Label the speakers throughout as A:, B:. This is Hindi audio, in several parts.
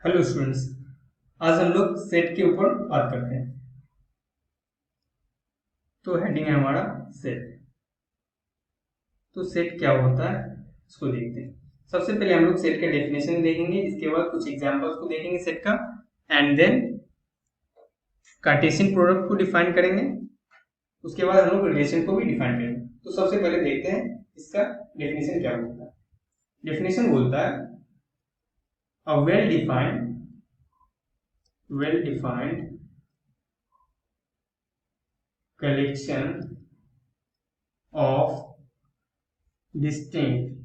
A: Hello students. आज हम लोग सेट के ऊपर बात करते हैं। तो हेडिंग है हमारा सेट। तो सेट क्या होता है इसको देखते हैं। सबसे पहले हम लोग सेट का डेफिनेशन देखेंगे, इसके बाद कुछ एग्जांपल्स को देखेंगे सेट का, एंड देन कार्टेशियन प्रोडक्ट को डिफाइन करेंगे। उसके बाद हम लोग रिलेशन को भी डिफाइन करेंगे। तो सबसे पहले देखते हैं इसका डेफिनेशन क्या बोलता है। डेफिनेशन बोलता है a well defined collection of distinct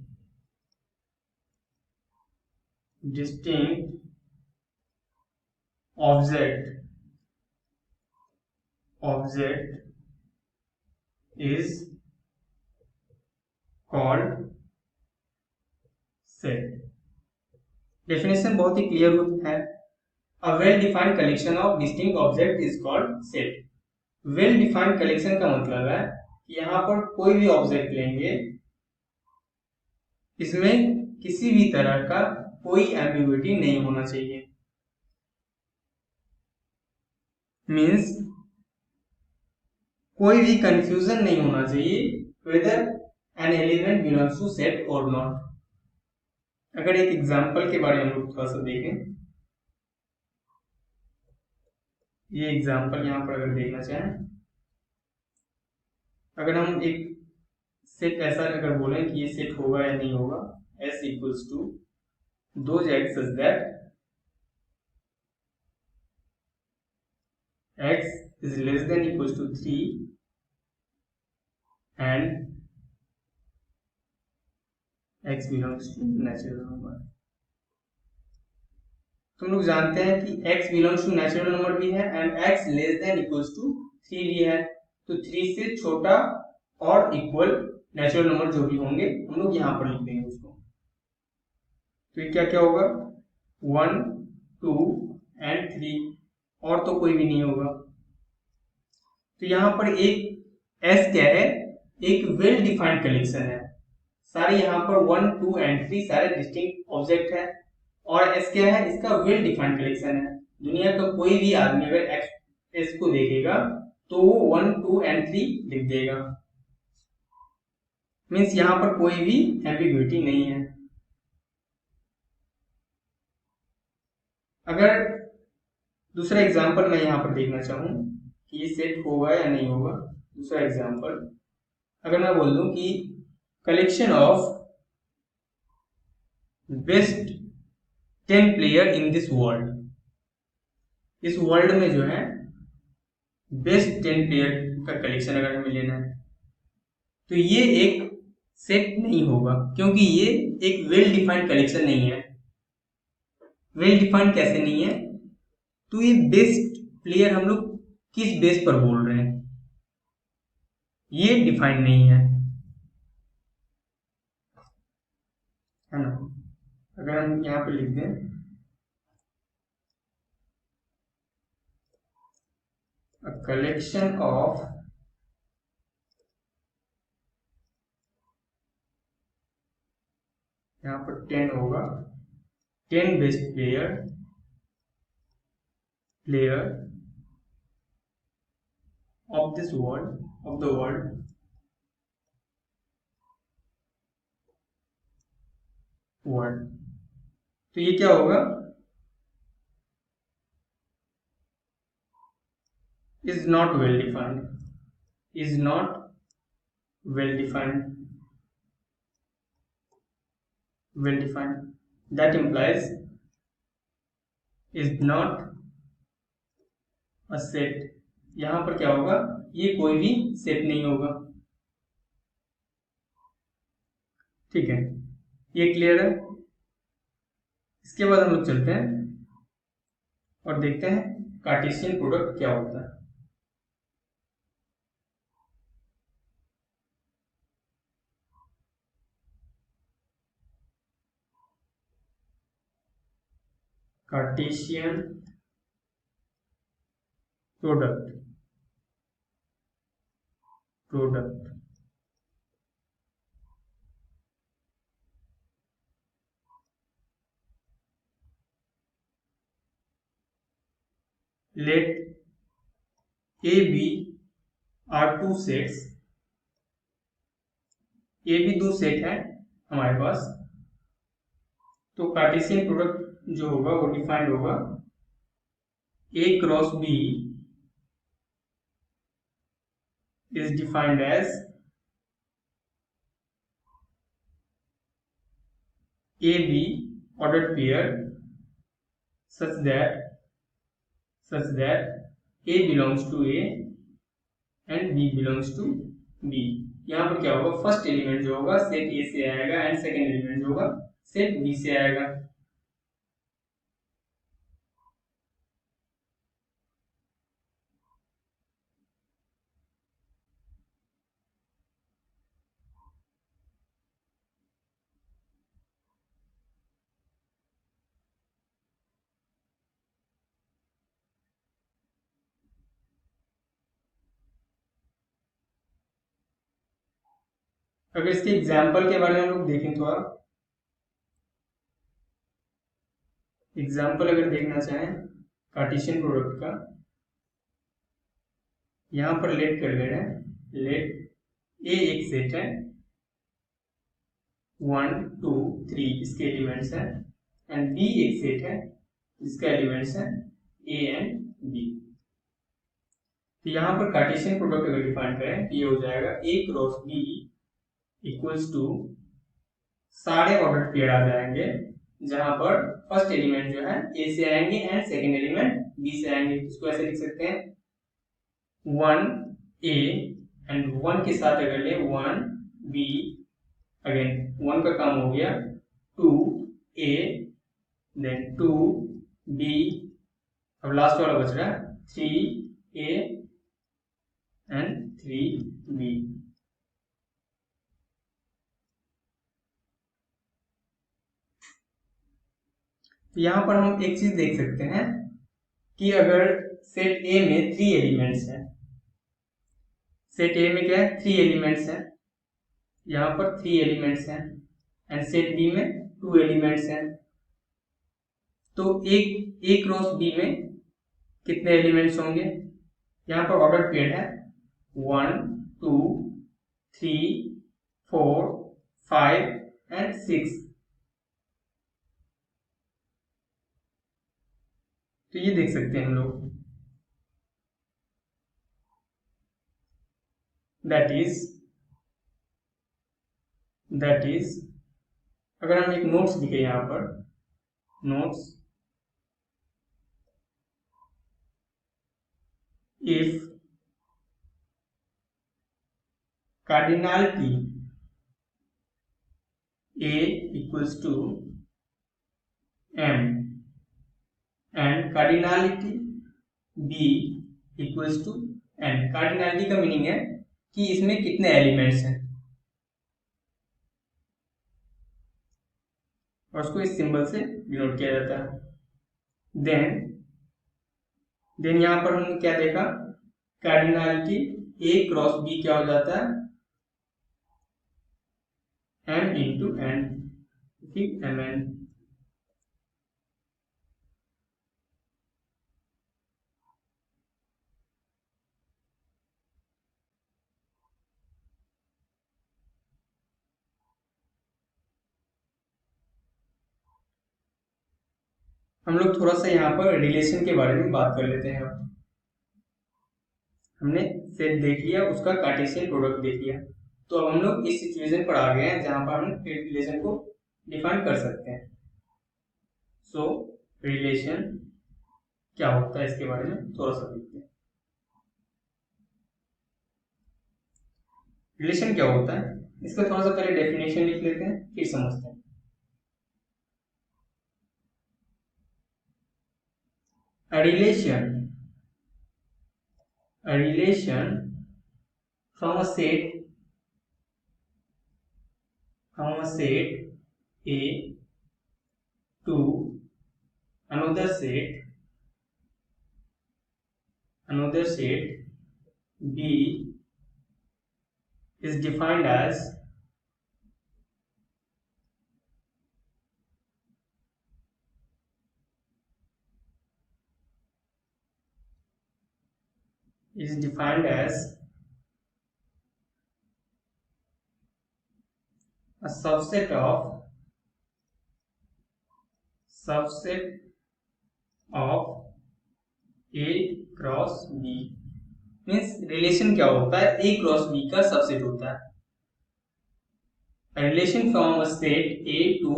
A: object is called set। Definition बहुत ही क्लियर है। A well defined collection of distinct object is called set. Well defined collection का मतलब है कि यहाँ पर कोई भी ऑब्जेक्ट लेंगे, इसमें किसी भी तरह का कोई एम्बिग्युइटी नहीं होना चाहिए। मीन्स कोई भी कंफ्यूजन नहीं होना चाहिए whether an element belongs to set और नॉट। अगर एक एग्जांपल के बारे में हम लोग थोड़ा सा देखें, ये एग्जांपल यहाँ पर अगर देखना चाहें, अगर हम एक सेट ऐसा अगर बोलें कि ये सेट होगा या नहीं होगा, S equals to those x such that x is less than equals to 3 and x belongs to natural number। तो हम लोग जानते हैं कि x belongs to natural number भी है and x less than equals to 3 भी है। तो 3 से छोटा और इक्वल नेचुरल नंबर जो भी होंगे हम लोग यहाँ पर लिख देंगे उसको। तो ये क्या क्या होगा, 1, 2 एंड 3, और तो कोई भी नहीं होगा। तो यहाँ पर एक S क्या है, एक वेल डिफाइंड कलेक्शन है। सारे यहाँ पर 1, 2 एंड 3 सारे डिस्टिंक्ट ऑब्जेक्ट है, और S क्या है, इसका वेल डिफाइंड कलेक्शन है। दुनिया का कोई भी आदमी अगर S को देखेगा तो वो 1, 2 एंड 3 लिख देगा। मीन्स यहाँ पर कोई भी एम्बिग्युइटी नहीं है। अगर दूसरा एग्जांपल मैं यहाँ पर देखना चाहूँ कि ये सेट होगा या नहीं होगा, दूसरा एग्जांपल अगर मैं बोल दूं कि collection of best 10 player in this world, इस वर्ल्ड में जो है बेस्ट 10 प्लेयर का कलेक्शन अगर हमें लेना है, तो ये एक सेट नहीं होगा, क्योंकि ये एक वेल डिफाइंड कलेक्शन नहीं है। वेल डिफाइंड कैसे नहीं है, तो ये बेस्ट प्लेयर हम लोग किस बेस पर बोल रहे हैं, ये डिफाइंड नहीं है ना। अगर हम यहाँ पे लिख दें a collection of यहाँ पर 10 होगा, 10 best player of this world of the world तो ये क्या होगा, is not well defined, is not well defined, that implies is not a set। यहां पर क्या होगा, ये कोई भी सेट नहीं होगा। ठीक है, ये क्लियर है। इसके बाद हम लोग चलते हैं और देखते हैं कार्टेशियन प्रोडक्ट क्या होता है। Cartesian product let A B are two sets, A B दो सेट है हमारे पास, तो कार्टेशियन प्रोडक्ट जो होगा वो डिफाइंड होगा A cross B is defined as AB ordered pair such that A belongs to A and B belongs to B। यहाँ पर क्या होगा, फर्स्ट एलिमेंट जो होगा सेट A से आएगा एंड सेकेंड एलिमेंट जो होगा सेट B से आएगा। अगर इसके एग्जाम्पल के बारे में हम लोग देखें तो आप एग्जाम्पल अगर देखना चाहें कार्टेशियन प्रोडक्ट का, यहां पर लेट कर ले रहे हैं, लेट ए एक सेट है 1 2 3 इसके एलिमेंट्स हैं एंड बी एक सेट है जिसका एलिमेंट्स है ए एंड बी। तो यहाँ पर कार्टेशियन प्रोडक्ट अगर डिफाइन करें तो ये हो जाएगा ए क्रॉस बी इक्वल्स टू, सारे ऑर्डर पेयर आ जाएंगे जहां पर फर्स्ट एलिमेंट जो है ए से आएंगे एंड सेकेंड एलिमेंट बी से आएंगे। इसको ऐसे लिख सकते हैं 1 ए एंड 1 के साथ अगर ले 1 बी, अगेन 1 का काम हो गया 2 ए देन 2 बी, अब लास्ट वाला बच रहा है 3 ए एंड 3 बी। तो यहां पर हम एक चीज देख सकते हैं कि अगर सेट ए में 3 एलिमेंट्स हैं, सेट ए में क्या है 3 एलिमेंट्स हैं, यहां पर 3 एलिमेंट्स हैं एंड सेट बी में 2 एलिमेंट्स हैं, तो एक ए क्रॉस बी में कितने एलिमेंट्स होंगे, यहां पर ऑर्डर पेयर है 1 2 3 4 5 एंड 6। तो ये देख सकते हैं हम लोग, दैट इज अगर हम एक नोट्स लिखे यहां पर, notes if cardinality A equals to M and cardinality B equals to N। Cardinality का मीनिंग है कि इसमें कितने एलिमेंट्स हैं और उसको इस सिंबल से डिनोट किया जाता है। देन यहां पर हमने क्या देखा, कार्डिनलिटी A क्रॉस B क्या हो जाता है M इंटू N, ठीक MN। हम लोग थोड़ा सा यहाँ पर रिलेशन के बारे में बात कर लेते हैं। हमने सेट देख लिया, उसका कार्टेशियन प्रोडक्ट देख लिया, तो अब हम लोग इस सिचुएशन पर आ गए हैं जहां पर हम रिलेशन को डिफाइन कर सकते हैं। सो रिलेशन क्या होता है इसके बारे में थोड़ा सा देखते हैं। रिलेशन क्या होता है इसका थोड़ा सा पहले डेफिनेशन लिख लेते हैं फिर समझते हैं। A relation from a set A to another set B is defined as is defined as a subset of A cross B। Means relation क्या होता है, A क्रॉस B का सबसेट होता है। A relation from a set A to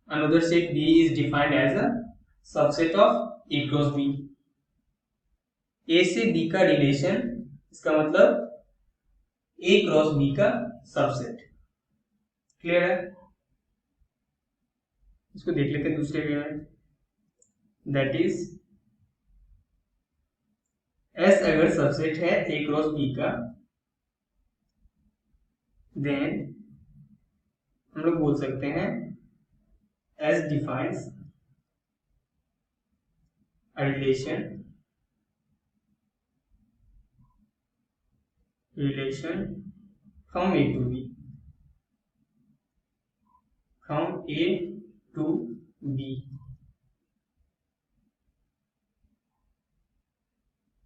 A: another set B is defined as a subset of A cross B। A से B का रिलेशन, इसका मतलब A क्रॉस B का सबसेट। क्लियर है? इसको देख लेते हैं दूसरे वे में। दैट इज S अगर सबसेट है A क्रॉस B का, देन हम लोग बोल सकते हैं S defines a relation from A to B, from A to B।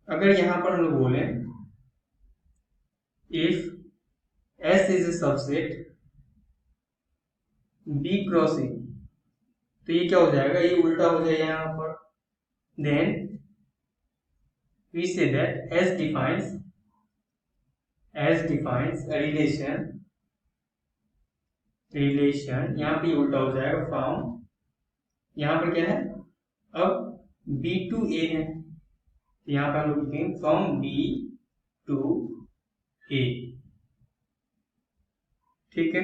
A: अगर यहां पर हम लोग बोले if S is a subset B cross A, तो ये क्या हो जाएगा, ये उल्टा हो जाएगा यहां पर। Then we say that S defines a relation, यहाँ पे उल्टा हो जाएगा फ्रॉम, यहाँ पर क्या है, अब B to A है, यहाँ पर हम लोग लिखेंगे फ्रॉम B to A। ठीक है,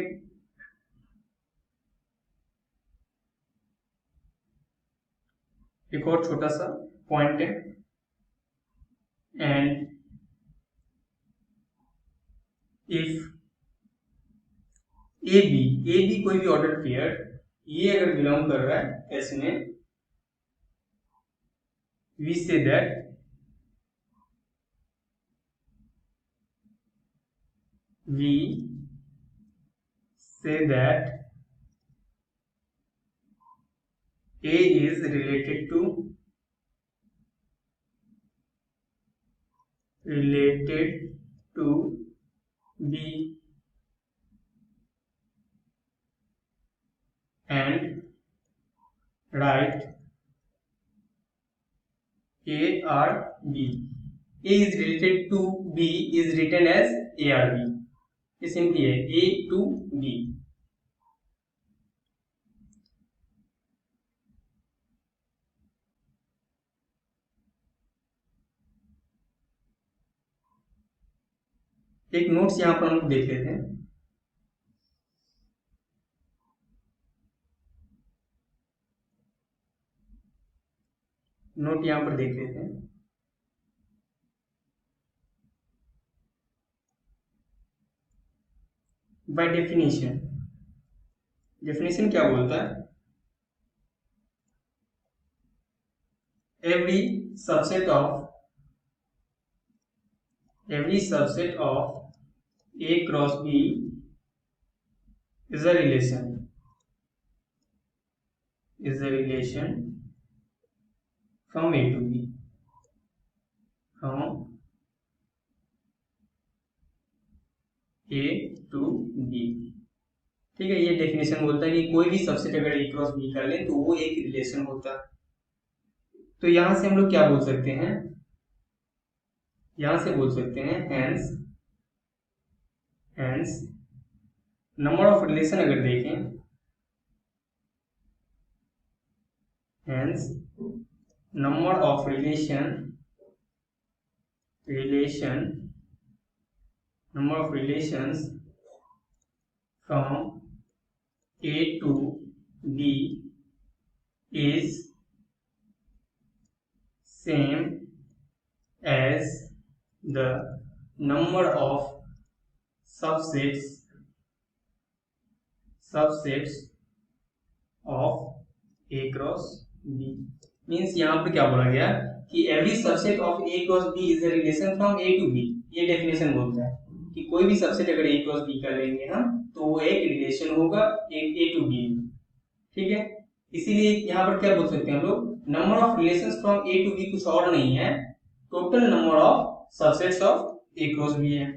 A: एक और छोटा सा पॉइंट है, एंड इफ ए बी कोई भी ऑर्डर पेयर ये अगर बिलोंग कर रहा है एस में, we say that A is related to B and write A or B। A is related to B is written as A or B। ये सिंपली है A to B। एक नोट्स यहां पर हम लोग देख लेते हैं। नोट यहां पर देख लेते हैं। बाय डेफिनेशन क्या बोलता है, every subset of A cross B is a relation from A to B, ठीक है। ये डेफिनेशन बोलता है कि कोई भी सबसेट अगर A क्रॉस B कर ले तो वो एक रिलेशन होता है। तो यहां से हम लोग क्या बोल सकते हैं, यहां से बोल सकते हैं हैंस नंबर ऑफ रिलेशन अगर देखें, hence number of relations from A to B is same as the number of subsets of A cross B। Means यहाँ पर क्या बोला गया कि every subset of A cross B is a relation from A to B। ये डेफिनेशन बोलता है कि कोई भी सबसेट अगर A क्रॉस B कर लेंगे हम तो वो एक रिलेशन होगा एक A टू B। ठीक है, इसीलिए यहाँ पर क्या बोल सकते हैं हम लोग, number of relations from A to B कुछ और नहीं है, total number of subsets of A cross B है।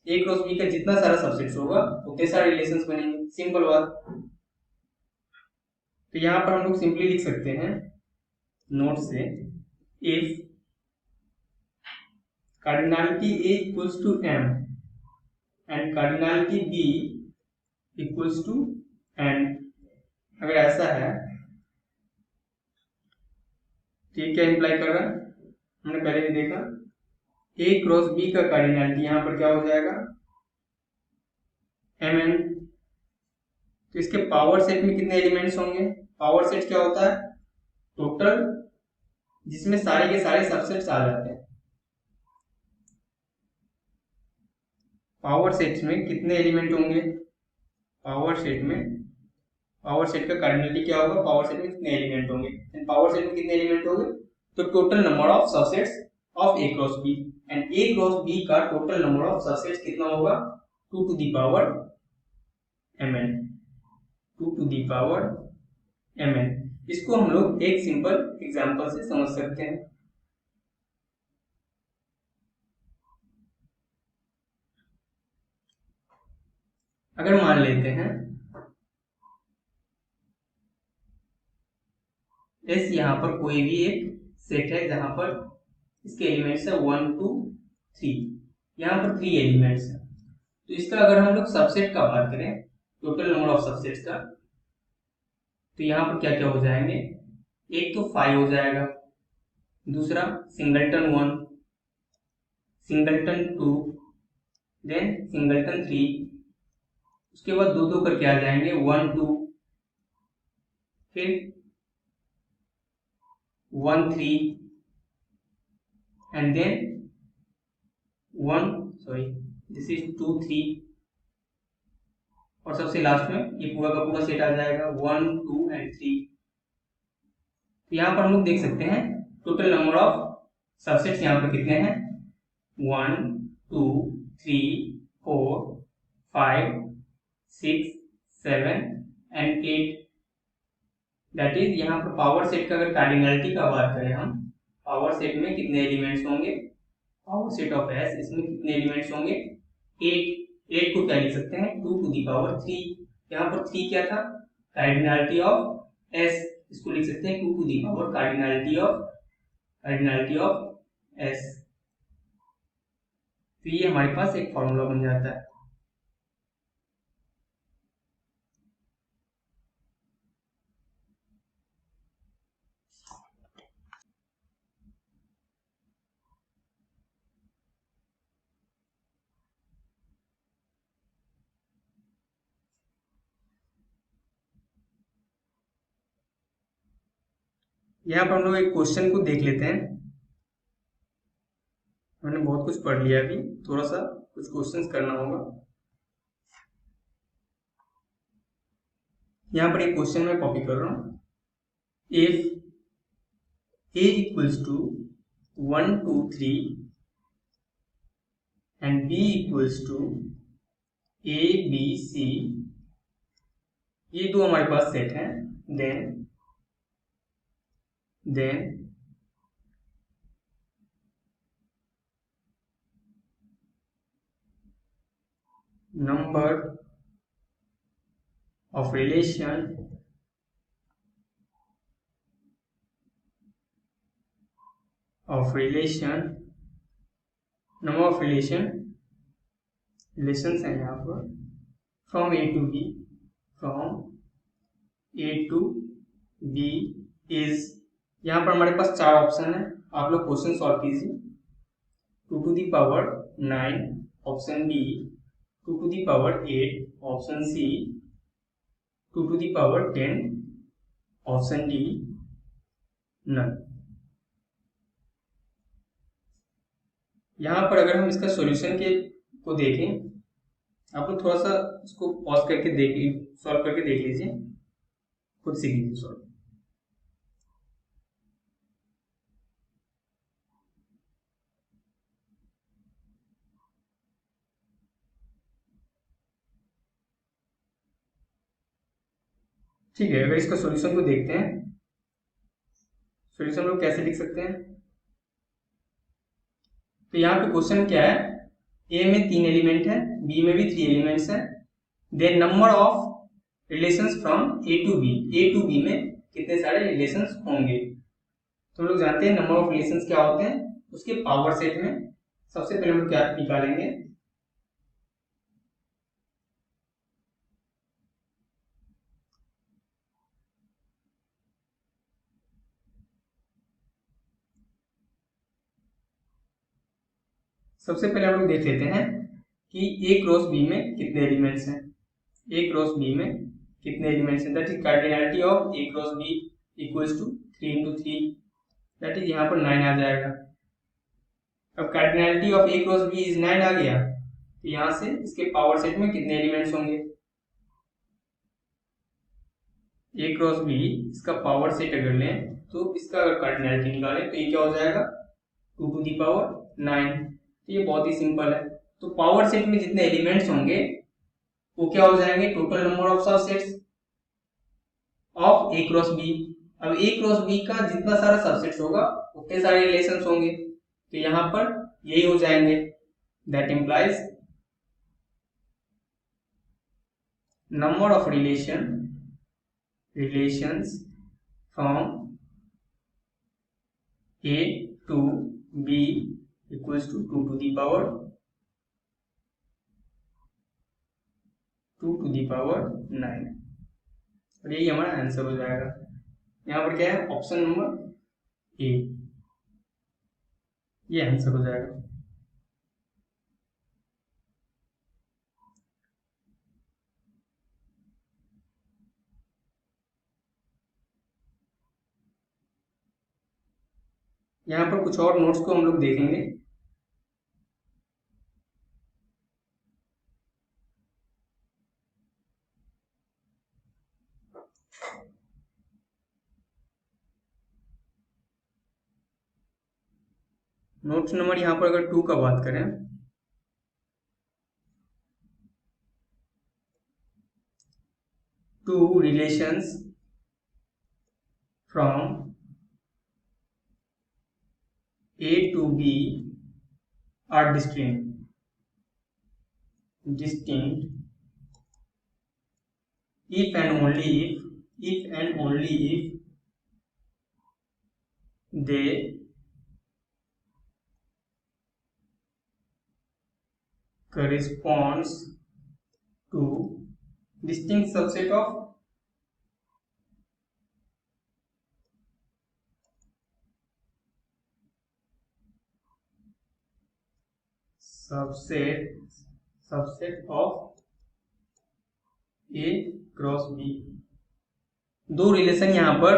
A: ए क्रॉस बी का जितना सारा सबसेट्स होगा उतने सारे रिलेशंस बनेंगे, सिंपल बात। तो यहाँ पर हम लोग सिंपली लिख सकते हैं नोट से, if cardinality A equals to m and cardinality B equals to n, अगर ऐसा है तो ये क्या इंप्लाई कर रहा है, हमने पहले भी देखा, ए क्रॉस बी का कार्डिनलिटी यहाँ पर क्या हो जाएगा, एम एन। तो इसके पावर सेट में कितने एलिमेंट्स होंगे, पावर सेट क्या होता है, टोटल जिसमें सारे के सारे सबसेट्स आ जाते हैं। पावर सेट में कितने एलिमेंट होंगे, पावर सेट का कार्डिनलिटी क्या होगा, पावर सेट में कितने एलिमेंट होंगे, एंड पावर सेट में कितने एलिमेंट होंगे, तो total number of subsets of A cross B, and A cross B का टोटल नंबर ऑफ सबसेट्स कितना होगा, 2 to the power mn, 2 to the power mn। इसको हम लोग एक सिंपल एग्जांपल से समझ सकते हैं। अगर मान लेते हैं एस यहाँ पर कोई भी एक सेट है जहां पर इसके एलिमेंट्स है 1 2 3, यहाँ पर 3 एलिमेंट्स है, तो इसका अगर हम लोग सबसेट का बात करें, टोटल नंबर ऑफ सबसेट्स का, तो यहाँ पर क्या क्या हो जाएंगे, एक तो 5 हो जाएगा, दूसरा सिंगलटन 1, सिंगलटन 2, देन सिंगलटन 3, उसके बाद दो दो करके आ जाएंगे 1 2, फिर 1 3, एंड देन दिस इज 2 3, और सबसे लास्ट में ये पूरा का पूरा सेट आ जाएगा 1 2 एंड 3। तो यहाँ पर हम लोग देख सकते हैं टोटल नंबर ऑफ सबसेट्स यहाँ पर कितने हैं, 1 2 3 4 5 6 7 एंड 8। दैट इज यहाँ पर पावर सेट का अगर कार्डिनलिटी का बात करें हम, पावर सेट में कितने एलिमेंट्स होंगे, पावर सेट ऑफ एस, इसमें कितने एलिमेंट्स होंगे, 8 को क्या लिख सकते हैं, 2 to the power 3। यहाँ पर 3 क्या था, कार्डिनलिटी ऑफ एस, इसको लिख सकते हैं 2 to the power cardinality of S. तो ये हमारे पास एक फॉर्मूला बन जाता है। यहाँ पर हम लोग एक क्वेश्चन को देख लेते हैं। मैंने बहुत कुछ पढ़ लिया, अभी थोड़ा सा कुछ क्वेश्चंस करना होगा। यहाँ पर एक क्वेश्चन मैं कॉपी कर रहा हूँ, if a equals to 1 2 3 and b equals to a b c, ये दो हमारे पास सेट हैं, then number of relation relations हैं यहाँ पर from A to B is, यहाँ पर हमारे पास 4 ऑप्शन है, आप लोग क्वेश्चन सॉल्व कीजिए। 2 to the power 9 option B, 2 to the power 8 option C, 2 to the power 10 option D, none. यहाँ पर अगर हम इसका सॉल्यूशन को देखें, आप लोग थोड़ा सा इसको पॉज करके देखिए, सॉल्व करके देख लीजिए, खुद सीख लीजिए सॉल्व। ठीक है, अगर इसका सॉल्यूशन को देखते हैं, सॉल्यूशन लोग कैसे लिख सकते हैं, तो यहाँ पे क्वेश्चन क्या है, ए में 3 एलिमेंट है, बी में भी 3 एलिमेंट्स हैं, then number of relations from A to B में कितने सारे रिलेशंस होंगे। तो लोग जानते हैं नंबर ऑफ रिलेशंस क्या होते हैं, उसके पावर सेट में सबसे पहले हम क्या निकालेंगे, सबसे पहले हम लोग देख लेते हैं कि ए क्रॉस बी में कितने एलिमेंट्स हैं, ए क्रॉस बी में कितने एलिमेंट्स हैं, that is cardinality of A cross B equals to 3 into 3, that is यहाँ पर 9 आ जाएगा। अब cardinality of A cross B is 9 आ गया, तो यहाँ से इसके पावर सेट में कितने एलिमेंट्स होंगे, ए क्रॉस बी इसका पावर सेट अगर लें तो इसका अगर कार्डिनैलिटी निकालें तो ये क्या हो जाएगा 2 to the power 9। तो ये बहुत ही सिंपल है। तो पावर सेट में जितने एलिमेंट्स होंगे वो क्या हो जाएंगे, total number of subsets of A cross B. अब ए क्रॉस बी का जितना सारा सबसेट्स होगा उतने सारे रिलेशंस होंगे, तो यहाँ पर यही हो जाएंगे, that implies number of relations from A to B equals to 2 to the power 9, और यही हमारा आंसर हो जाएगा। यहाँ पर क्या है, ऑप्शन नंबर ए, ये आंसर हो जाएगा। यहाँ पर कुछ और नोट्स को हम लोग देखेंगे। नोट्स नंबर यहाँ पर अगर 2 का बात करें, two relations from A to B are distinct if and only if they corresponds to distinct subset of of A cross B। दो रिलेशन यहाँ पर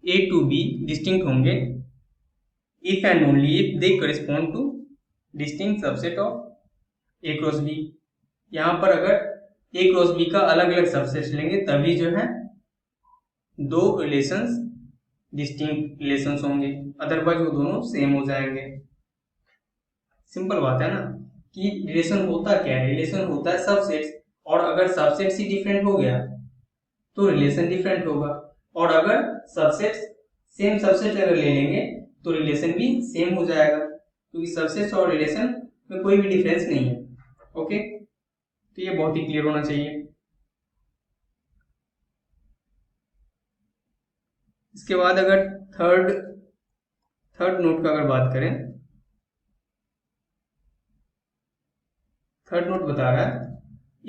A: A to B डिस्टिंक्ट होंगे if and only if they correspond to distinct subset of A cross B। यहाँ पर अगर A क्रॉस B का अलग अलग सबसेट लेंगे तभी जो है दो रिलेशंस डिस्टिंक्ट रिलेशंस होंगे, अदरवाइज वो दोनों सेम हो जाएंगे। सिंपल बात है ना कि रिलेशन होता क्या है, रिलेशन होता है सबसेट्स, और अगर सबसेट्स ही डिफरेंट हो गया तो रिलेशन डिफरेंट होगा, और अगर सबसेट्स सेम सबसेट अगर ले लेंगे तो रिलेशन भी सेम हो जाएगा, क्योंकि सबसेट्स और रिलेशन में कोई भी डिफरेंस नहीं है। ओके, तो ये बहुत ही क्लियर होना चाहिए। इसके बाद अगर थर्ड नोट का अगर बात करें, थर्ड नोट बता रहा है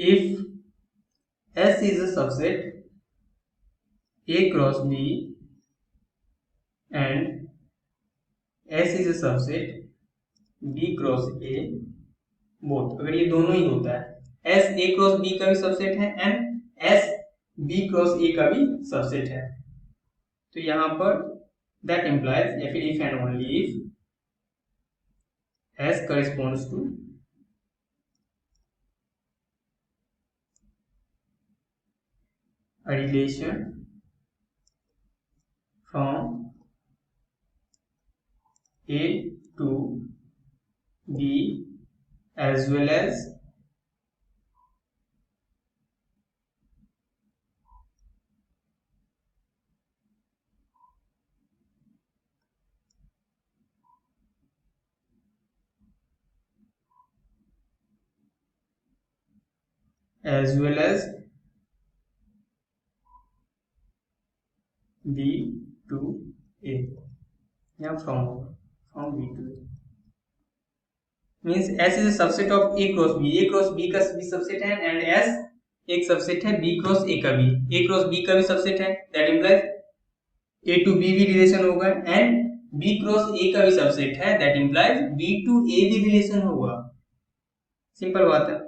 A: if S is a subset A cross B and S is a subset B cross A both, अगर ये दोनों ही होता है, S A क्रॉस B का भी सबसेट है and S B cross A का भी सबसेट है, तो यहाँ पर that implies या फिर if and only if S corresponds to a relation from A to B as well as as well as B to A, या from B to A means S is a subset of A cross B. A cross B का भी सबसेट है and S एक सबसेट है B cross A का भी. A cross B का भी सबसेट है, that implies A to B भी रिलेशन होगा and B cross A का भी सबसेट है, that implies B to A भी रिलेशन होगा. सिंपल बात है.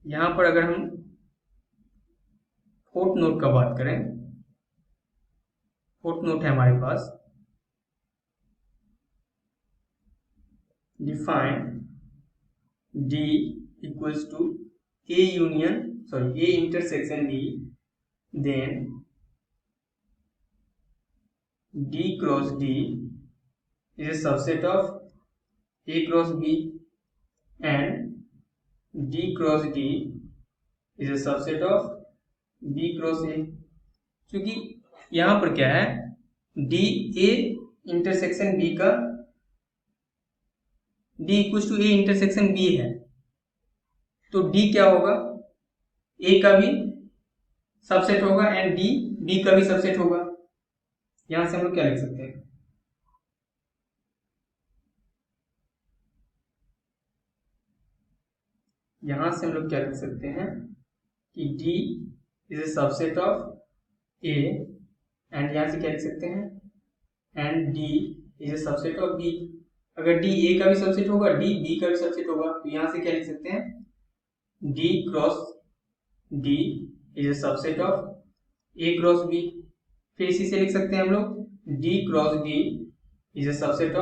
A: यहां पर अगर हम फोर्थ नोट का बात करें, फोर्थ नोट है हमारे पास, define D equals to A intersection B, then D cross D is a subset of A cross B and D cross D is a subset of B cross A. क्योंकि यहाँ पर क्या है, D A इंटरसेक्शन B का D equals to A intersection B है, तो D क्या होगा, A का भी सबसेट होगा एंड D B का भी सबसेट होगा. यहां से हम लोग क्या लिख सकते हैं, यहां से हम लोग क्या लिख सकते हैं कि D is a subset of A and यहां से क्या लिख सकते हैं, and D is a subset of B. अगर D A का भी सबसेट होगा, D B का भी सबसेट होगा, तो यहां से क्या लिख सकते हैं, D cross D is a subset of A cross B. फिर इसी से लिख सकते हैं हम लोग D cross D is a subset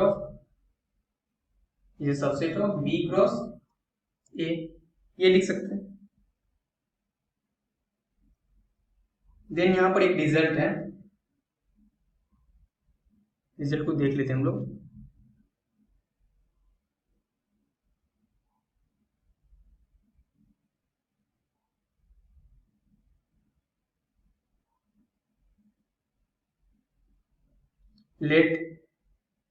A: of B cross A. ये लिख सकते हैं. देन यहां पर एक रिजल्ट है, रिजल्ट को देख लेते हैं हम लोग. लेट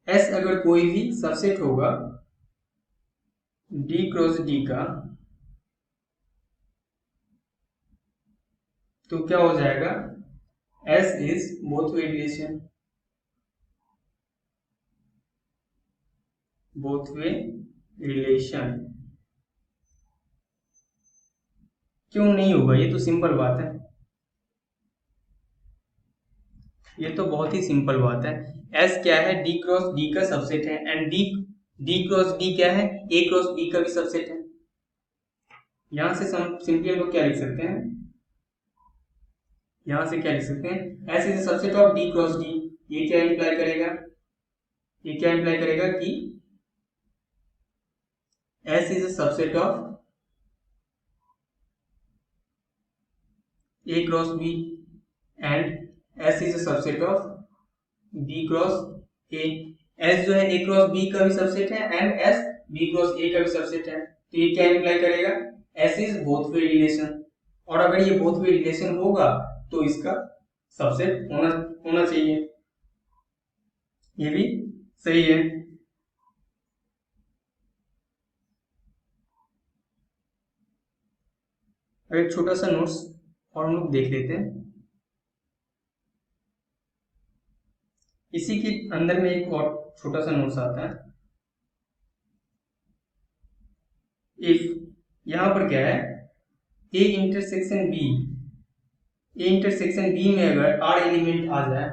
A: S अगर कोई भी सबसेट होगा D क्रॉस D का, तो क्या हो जाएगा, S is both way relation. क्यों नहीं होगा, ये तो सिंपल बात है, ये तो बहुत ही सिंपल बात है. S क्या है, D क्रॉस D का सबसेट है एंड D क्रॉस D क्या है, A क्रॉस B का भी सबसेट है. यहां से सिंपली हम लोग क्या लिख सकते हैं, यहां से क्या लिख सकते हैं, S is subset of D cross D. ये क्या इंप्लाई करेगा, कि S is a subset of A cross B and S is a subset of B cross A. S जो है A क्रॉस B का भी सबसेट है and S B cross A का भी सबसेट है, तो ये क्या इंप्लाई करेगा, S is both way relation. और अगर ये बोथ वे रिलेशन होगा तो इसका सबसेट होना चाहिए. ये भी सही है. अब एक छोटा सा नोट्स और हम लोग देख लेते हैं. इसी के अंदर में एक और छोटा सा नोट्स आता है. इफ यहां पर क्या है, A इंटरसेक्शन B में अगर R एलिमेंट आ जाए,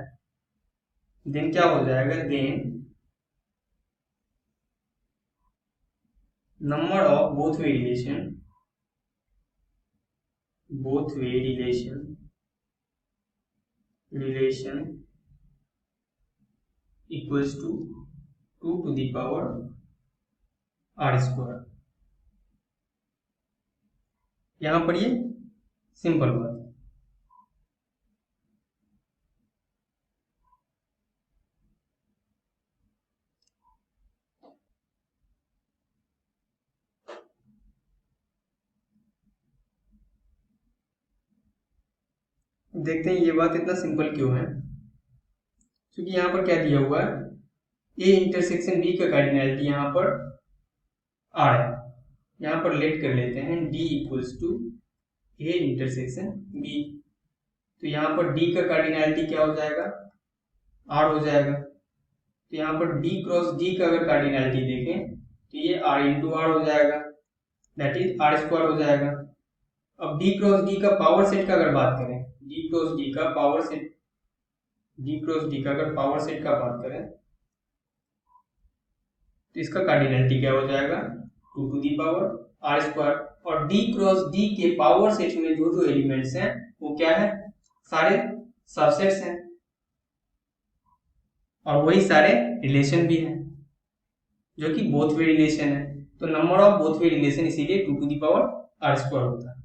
A: देन क्या हो जाएगा, then number of both way relation equals to 2 to the power R square. यहां पर ये सिंपल बात है. देखते हैं ये बात इतना सिंपल क्यों है, क्योंकि यहां पर क्या दिया हुआ है, A इंटरसेक्शन B का कार्डिनैलिटी यहां पर आर है। यहाँ पर लेट कर लेते हैं D equals to A intersection B. तो यहाँ पर डी का कार्डिनैलिटी क्या हो जाएगा, आर हो जाएगा। तो यहाँ पर डी क्रॉस डी का अगर कार्डिनैलिटी देखें तो ये आर इंटू आर हो जाएगा, दैट इज आर स्क्वायर हो जाएगा। अब डी क्रॉस डी का पावर सेट का अगर बात करें, डी क्रॉस डी का power set, D cross D का अगर पावर सेट का बात करें तो इसका कार्डिनैलिटी क्या हो जाएगा, 2 to the power R square. और डी क्रॉस डी के पावर सेट में जो जो एलिमेंट्स हैं वो क्या है, सारे सबसेट्स हैं और वही सारे रिलेशन भी हैं जो कि बोथ वे रिलेशन है। तो number of both way relation इसीलिए 2 to the power R square होता है।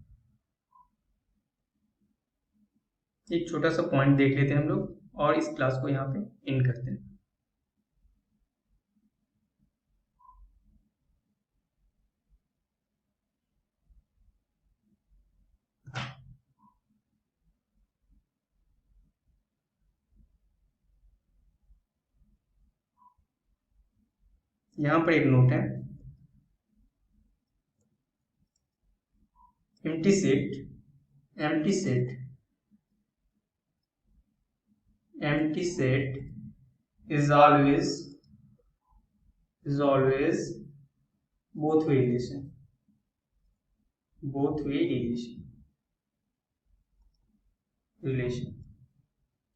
A: एक छोटा सा पॉइंट देख लेते हैं हम लोग और इस क्लास को यहाँ पे एंड करते हैं। यहाँ पर एक नोट है, empty set is always both way relation।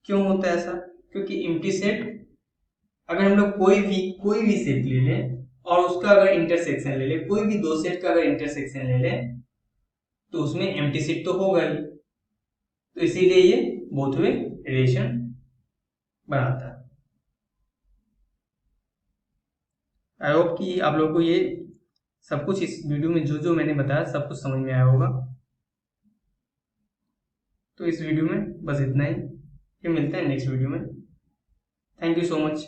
A: क्यों होता है ऐसा, क्योंकि empty set अगर हम लोग कोई भी सेट ले लें और उसका अगर इंटरसेक्शन ले लें, कोई भी दो सेट का अगर इंटरसेक्शन ले लें तो उसमें एम्प्टी सेट तो होगा ही, तो इसीलिए ये बोथ वे रिलेशन बनाता है। आई होप कि आप लोगों को ये सब कुछ इस वीडियो में जो जो मैंने बताया सब कुछ समझ में आया होगा। तो इस वीडियो में बस इतना ही, फिर मिलते हैं नेक्स्ट वीडियो में। Thank you so much.